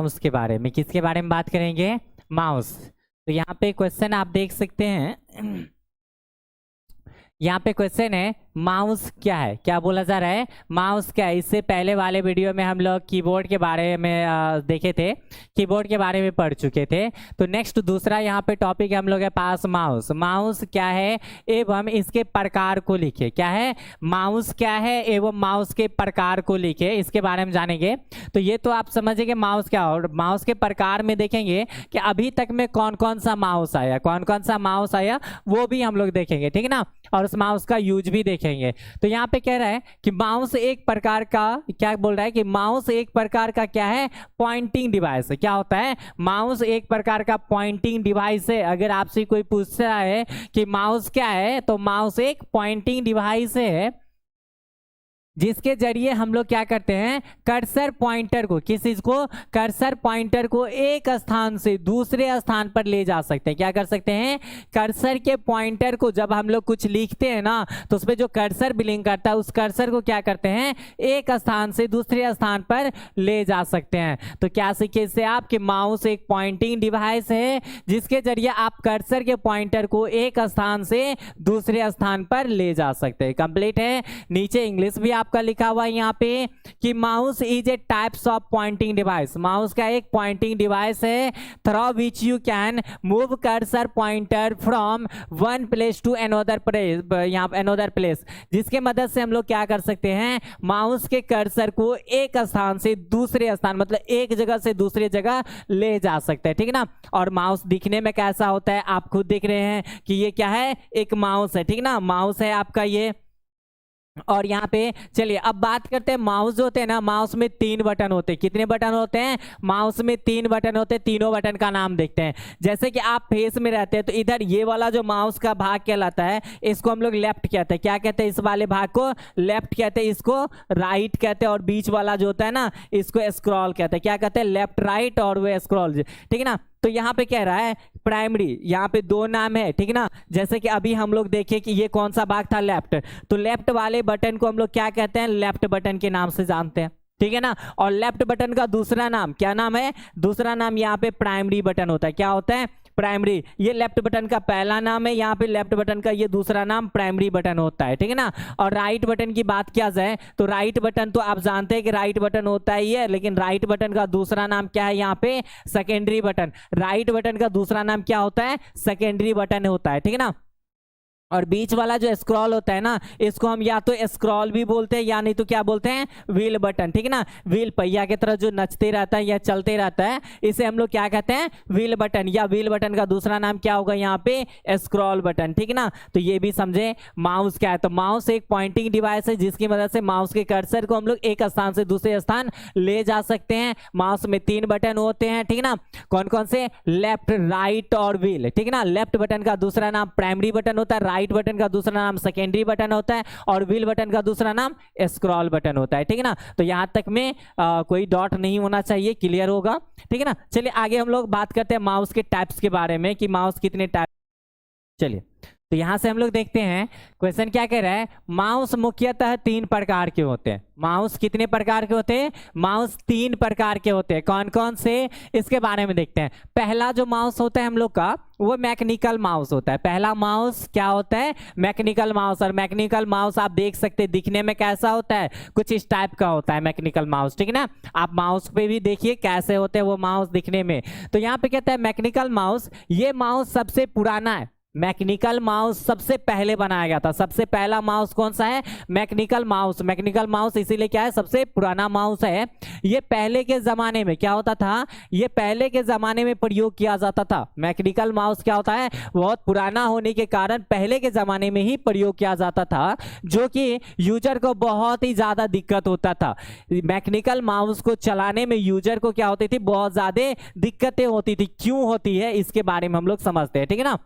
Mouse के बारे में। किसके बारे में बात करेंगे? माउस। तो यहाँ पे क्वेश्चन आप देख सकते हैं, यहाँ पे क्वेश्चन है माउस क्या है, क्या बोला जा रहा है, माउस क्या है। इससे पहले वाले वीडियो में हम लोग कीबोर्ड के बारे में देखे थे, कीबोर्ड के बारे में पढ़ चुके थे। तो नेक्स्ट दूसरा यहाँ पे टॉपिक हम लोग के पास माउस। माउस क्या है एवं इसके प्रकार को लिखे। क्या है? माउस क्या है एवं माउस के प्रकार को लिखे, इसके बारे में जानेंगे। तो ये तो आप समझेंगे माउस क्या, और माउस के प्रकार में देखेंगे कि अभी तक में कौन कौन सा माउस आया, कौन कौन सा माउस आया वो भी हम लोग देखेंगे, ठीक है ना, और उस माउस का यूज भी देखेंगे। तो यहाँ पे कह रहा है कि माउस एक प्रकार का, क्या बोल रहा है कि माउस एक प्रकार का क्या है, पॉइंटिंग डिवाइस है। क्या होता है? माउस एक प्रकार का पॉइंटिंग डिवाइस है। अगर आपसे कोई पूछता है कि माउस क्या है, तो माउस एक पॉइंटिंग डिवाइस है जिसके जरिए हम लोग क्या करते हैं, कर्सर पॉइंटर को, किस चीज को, कर्सर पॉइंटर को एक स्थान से दूसरे स्थान पर ले जा सकते हैं। क्या कर सकते हैं? कर्सर के पॉइंटर को जब हम लोग कुछ लिखते हैं ना, तो उसमें जो कर्सर बिलिंग करता है उस कर्सर को क्या करते हैं, एक स्थान से दूसरे स्थान पर ले जा सकते हैं। तो क्या सीखे इससे आप कि माउस एक पॉइंटिंग डिवाइस है जिसके जरिए आप कर्सर के पॉइंटर को एक स्थान से दूसरे स्थान पर ले जा सकते हैं। कंप्लीट है। नीचे इंग्लिश भी आपका लिखा हुआ है यहाँ पे कि mouse is a types of pointing device. Mouse का एक पॉइंटिंग डिवाइस है through which you can move cursor pointer from one place to another place, यहाँ अनदर प्लेस, जिसके मदद से हम लोग क्या कर सकते हैं, माउस के कर्सर को एक स्थान से दूसरे स्थान, मतलब एक जगह से दूसरी जगह ले जा सकते हैं, ठीक है ना। और माउस दिखने में कैसा होता है आप खुद देख रहे हैं कि ये क्या है, एक माउस है, ठीक है ना, माउस है आपका ये। और यहाँ पे चलिए अब बात करते हैं माउस जो होते हैं ना, माउस में 3 बटन होते हैं। कितने बटन होते हैं? माउस में 3 बटन होते हैं। तीनों बटन का नाम देखते हैं। जैसे कि आप फेस में रहते हैं तो इधर ये वाला जो माउस का भाग कहलाता है, इसको हम लोग लेफ्ट कहते हैं। क्या कहते हैं? इस वाले भाग को लेफ्ट कहते हैं, इसको राइट कहते हैं, और बीच वाला जो होता है ना इसको स्क्रॉल कहते हैं। क्या कहते हैं? लेफ्ट राइट, और वो स्क्रॉल, ठीक है ना। तो यहाँ पे कह रहा है प्राइमरी, यहाँ पे 2 नाम है, ठीक है ना। जैसे कि अभी हम लोग देखें कि ये कौन सा भाग था, लेफ्ट, तो लेफ्ट वाले बटन को हम लोग क्या कहते हैं, लेफ्ट बटन के नाम से जानते हैं, ठीक है ना। और लेफ्ट बटन का दूसरा नाम क्या नाम है? दूसरा नाम यहाँ पे प्राइमरी बटन होता है। क्या होता है? प्राइमरी। ये लेफ्ट बटन का पहला नाम है, यहाँ पे लेफ्ट बटन का ये दूसरा नाम प्राइमरी बटन होता है, ठीक है ना। और राइट बटन की बात किया जाए तो राइट बटन तो आप जानते हैं कि राइट बटन होता है ये, लेकिन राइट बटन का दूसरा नाम क्या है यहाँ पे, सेकेंडरी बटन। राइट बटन का दूसरा नाम क्या होता है? सेकेंडरी बटन होता है, ठीक है ना। और बीच वाला जो स्क्रॉल होता है ना, इसको हम या तो स्क्रॉल भी बोलते हैं या नहीं तो क्या बोलते हैं, व्हील बटन, ठीक है ना। व्हील पहिया की तरह जो नचते रहता है या चलते रहता है, इसे हम लोग क्या कहते हैं, व्हील बटन। या व्हील बटन का दूसरा नाम क्या होगा यहाँ पे, स्क्रॉल बटन, ठीक है ना। तो ये भी समझे माउस क्या है। तो माउस एक पॉइंटिंग डिवाइस है जिसकी मदद से माउस के कर्सर को हम लोग एक स्थान से दूसरे स्थान ले जा सकते हैं। माउस में 3 बटन होते हैं, ठीक है ना। कौन कौन से? लेफ्ट, राइट और व्हील, ठीक है ना। लेफ्ट बटन का दूसरा नाम प्राइमरी बटन होता है, राइट बटन का दूसरा नाम सेकेंडरी बटन होता है, और व्हील बटन का दूसरा नाम स्क्रॉल बटन होता है, ठीक है ना। तो यहां तक में कोई डॉट नहीं होना चाहिए, क्लियर होगा, ठीक है ना। चलिए आगे हम लोग बात करते हैं माउस के टाइप्स के बारे में कि माउस कितने टाइप। चलिए तो यहां से हम लोग देखते हैं क्वेश्चन क्या कह रहा है, माउस मुख्यतः 3 प्रकार के होते हैं। माउस कितने प्रकार के होते हैं? माउस 3 प्रकार के होते हैं। कौन कौन से, इसके बारे में देखते हैं। पहला जो माउस होता है हम लोग का, वो मैकेनिकल माउस होता है। पहला माउस क्या होता है? Mechanical mouse. और मैकेनिकल माउस आप देख सकते हैं दिखने में कैसा होता है, कुछ इस टाइप का होता है मैकेनिकल माउस, ठीक है ना। आप माउस पे भी देखिए कैसे होते हैं वो माउस दिखने में। तो यहाँ पे कहता है मैकेनिकल माउस, ये माउस सबसे पुराना है। मैकेनिकल माउस सबसे पहले बनाया गया था। सबसे पहला माउस कौन सा है? Mechanical mouse. मैकेनिकल माउस इसीलिए क्या है, सबसे पुराना माउस है। ये पहले के जमाने में क्या होता था, ये पहले के जमाने में प्रयोग किया जाता था। मैकेनिकल माउस क्या होता है, बहुत पुराना होने के कारण पहले के जमाने में ही प्रयोग किया जाता था, जो कि यूजर को बहुत ही ज्यादा दिक्कत होता था। मैकेनिकल माउस को चलाने में यूजर को क्या होती थी, बहुत ज्यादा दिक्कतें होती थी। क्यों होती है इसके बारे में हम लोग समझते हैं, ठीक है ना।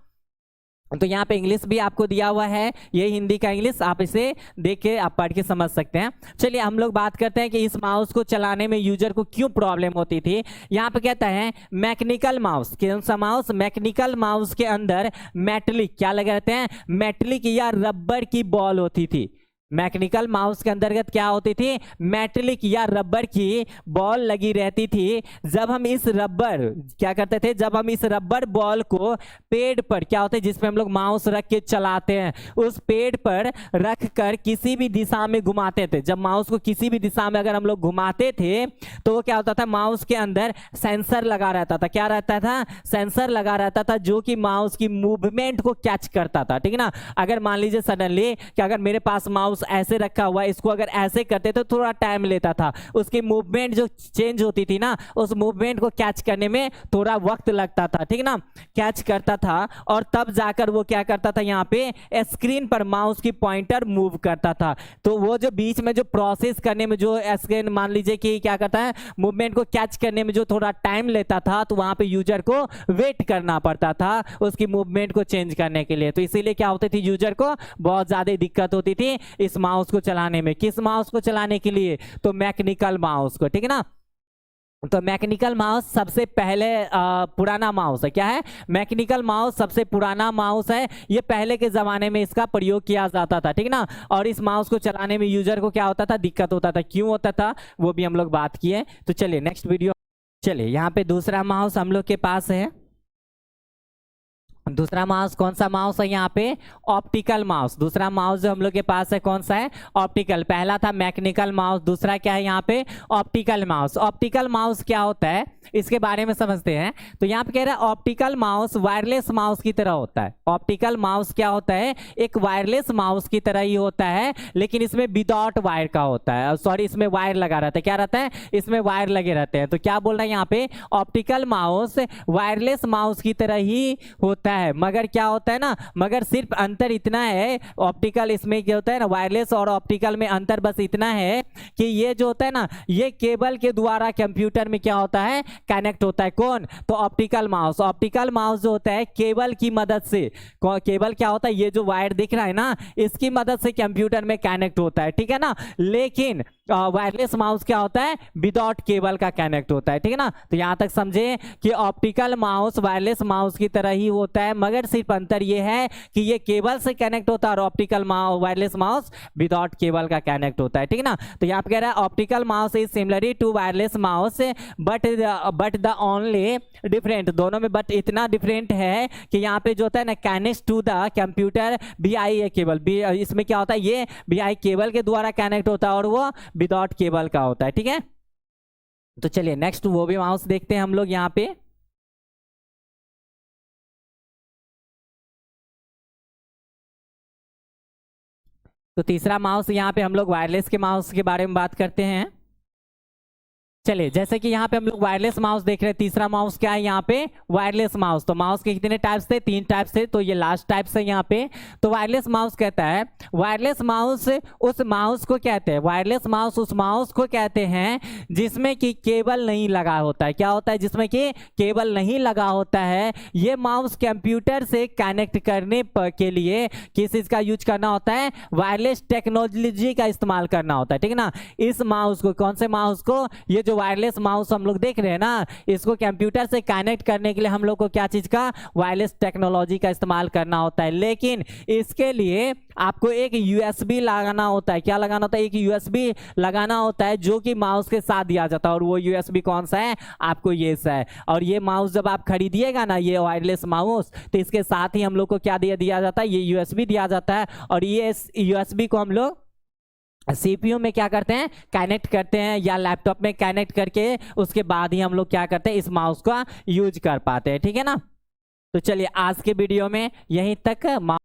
तो यहाँ पे इंग्लिश भी आपको दिया हुआ है, ये हिंदी का इंग्लिश, आप इसे देख के आप पढ़ के समझ सकते हैं। चलिए हम लोग बात करते हैं कि इस माउस को चलाने में यूजर को क्यों प्रॉब्लम होती थी। यहाँ पे कहता है मैकेनिकल माउस, कौन सा माउस? मैकेनिकल माउस के अंदर मेटलिक क्या लगे रहते हैं, मेटलिक या रबर की बॉल होती थी। मैकेनिकल माउस के अंतर्गत क्या होती थी, मेटेलिक या रबर की बॉल लगी रहती थी। जब हम इस रबर क्या करते थे, जब हम इस रबर बॉल को पेड़ पर क्या होता है जिसपे हम लोग माउस रख के चलाते हैं, उस पेड़ पर रख कर किसी भी दिशा में घुमाते थे। जब माउस को किसी भी दिशा में अगर हम लोग घुमाते थे तो वो क्या होता था, माउस के अंदर सेंसर लगा रहता था। क्या रहता था, सेंसर लगा रहता था जो कि माउस की मूवमेंट को कैच करता था, ठीक है ना। अगर मान लीजिए सडनली कि अगर मेरे पास माउस ऐसे रखा हुआ है, इसको अगर ऐसे करते तो थोड़ा टाइम लेता था, उसकी मूवमेंट जो चेंज होती थी ना, उस मूवमेंट को कैच करने में थोड़ा वक्त लगता था, ठीक है ना, कैच करता था। और तब जाकर वो क्या करता था, यहाँ पे स्क्रीन पर माउस की पॉइंटर मूव करता था। तो वो जो बीच में जो प्रोसेस करने में जो स्क्रीन मान लीजिए कि क्या करता है, मूवमेंट को कैच करने में जो थोड़ा टाइम लेता था, तो वहां पे यूजर को वेट करना पड़ता था उसकी मूवमेंट को चेंज करने के लिए। तो इसीलिए क्या होती थी, यूजर को बहुत ज्यादा दिक्कत होती थी इस माउस को चलाने में। किस माउस को चलाने के लिए, तो मैकेनिकल माउस को, ठीक है ना। तो मैकेनिकल माउस सबसे पहले पुराना माउस है। क्या है, मैकेनिकल माउस सबसे पुराना माउस है। ये पहले के जमाने में इसका प्रयोग किया जाता था, ठीक है ना। और इस माउस को चलाने में यूजर को क्या होता था, दिक्कत होता था। क्यों होता था वो भी हम लोग बात किए। तो चलिए नेक्स्ट वीडियो, चलिए यहाँ पे दूसरा माउस हम लोग के पास है। दूसरा माउस कौन सा माउस है, यहाँ पे ऑप्टिकल माउस। दूसरा माउस जो हम लोग के पास है कौन सा है, ऑप्टिकल। पहला था मैकेनिकल माउस, दूसरा क्या है यहाँ पे ऑप्टिकल माउस। ऑप्टिकल माउस क्या होता है इसके बारे में समझते हैं। तो यहाँ पे कह रहा है ऑप्टिकल माउस वायरलेस माउस की तरह होता है। ऑप्टिकल माउस क्या होता है, एक वायरलेस माउस की तरह ही होता है, लेकिन इसमें विदाउट वायर का होता है। सॉरी, इसमें वायर लगा रहता है। क्या रहता है, इसमें वायर लगे रहते हैं। तो क्या बोल रहा है यहाँ पे, ऑप्टिकल माउस वायरलेस माउस की तरह ही होता है, मगर क्या होता है ना, मगर सिर्फ अंतर इतना है, ऑप्टिकल इसमें क्या होता है ना, वायरलेस और ऑप्टिकल में अंतर बस इतना है कि ये जो होता है ना, ये केबल के द्वारा कंप्यूटर में क्या होता है, कनेक्ट होता है। कौन, तो ऑप्टिकल माउस। ऑप्टिकल माउस जो होता है केबल की मदद से, केबल क्या होता है, ये जो वायर दिख रहा है ना, इसकी मदद से कंप्यूटर में कनेक्ट होता है, ठीक है ना। लेकिन वायरलेस माउस क्या होता है, विदाउट केबल का कनेक्ट होता है, ठीक है ना। तो यहां तक समझे कि ऑप्टिकल माउस वायरलेस माउस की तरह ही होता है, मगर सिर्फ अंतर यह है कि ये केबल से कनेक्ट होता है और optical wireless mouse without cable का कनेक्ट होता है, ठीक है ना। तो यहाँ पे कह रहा है optical mouse is similar to wireless mouse but the only different, दोनों में बट इतना डिफरेंट है कि यहाँ पे जो होता है ना, connect to the computer BI cable, इसमें क्या होता है, ये BI केबल के द्वारा कनेक्ट होता है और वो विदाउट केबल का होता है, ठीक है। तो चलिए नेक्स्ट वो भी माउस देखते हैं हम लोग यहाँ पे। तो तीसरा माउस यहाँ पे हम लोग वायरलेस के माउस के बारे में बात करते हैं। चलिए जैसे कि यहाँ पे हम लोग वायरलेस माउस देख रहे हैं, तीसरा माउस क्या है यहाँ पे, वायरलेस माउस। तो माउस के कितने टाइप्स थे, 3 टाइप्स थे, तो ये लास्ट टाइप्स है यहाँ पे। तो वायरलेस माउस कहता है, वायरलेस माउस उस माउस को कहते हैं, वायरलेस माउस उस माउस को कहते हैं जिसमें कि केबल नहीं लगा होता है। क्या होता है, जिसमें कि केबल नहीं लगा होता है। ये माउस कंप्यूटर से कनेक्ट करने के लिए किस चीज का यूज करना होता है, वायरलेस टेक्नोलॉजी का इस्तेमाल करना होता है, ठीक है ना। इस माउस को, कौन से माउस को, ये जो वायरलेस माउस हम लोग देख रहे हैं ना, इसको कंप्यूटर से कनेक्ट करने के लिए हम लोग को क्या चीज का, वायरलेस टेक्नोलॉजी का इस्तेमाल करना होता है। लेकिन इसके लिए आपको एक USB लगाना होता है। क्या लगाना होता है, एक USB लगाना होता है जो कि माउस के साथ दिया जाता है। और वो USB कौन सा है, आपको ये सा है। और ये माउस जब आप खरीदिएगा ना, ये वायरलेस माउस, तो इसके साथ ही हम लोग को क्या दिया जाता है, ये USB दिया जाता है। और ये USB को हम लोग CPU में क्या करते हैं, कनेक्ट करते हैं, या लैपटॉप में कनेक्ट करके उसके बाद ही हम लोग क्या करते हैं, इस माउस का यूज कर पाते हैं, ठीक है ना। तो चलिए आज के वीडियो में यहीं तक।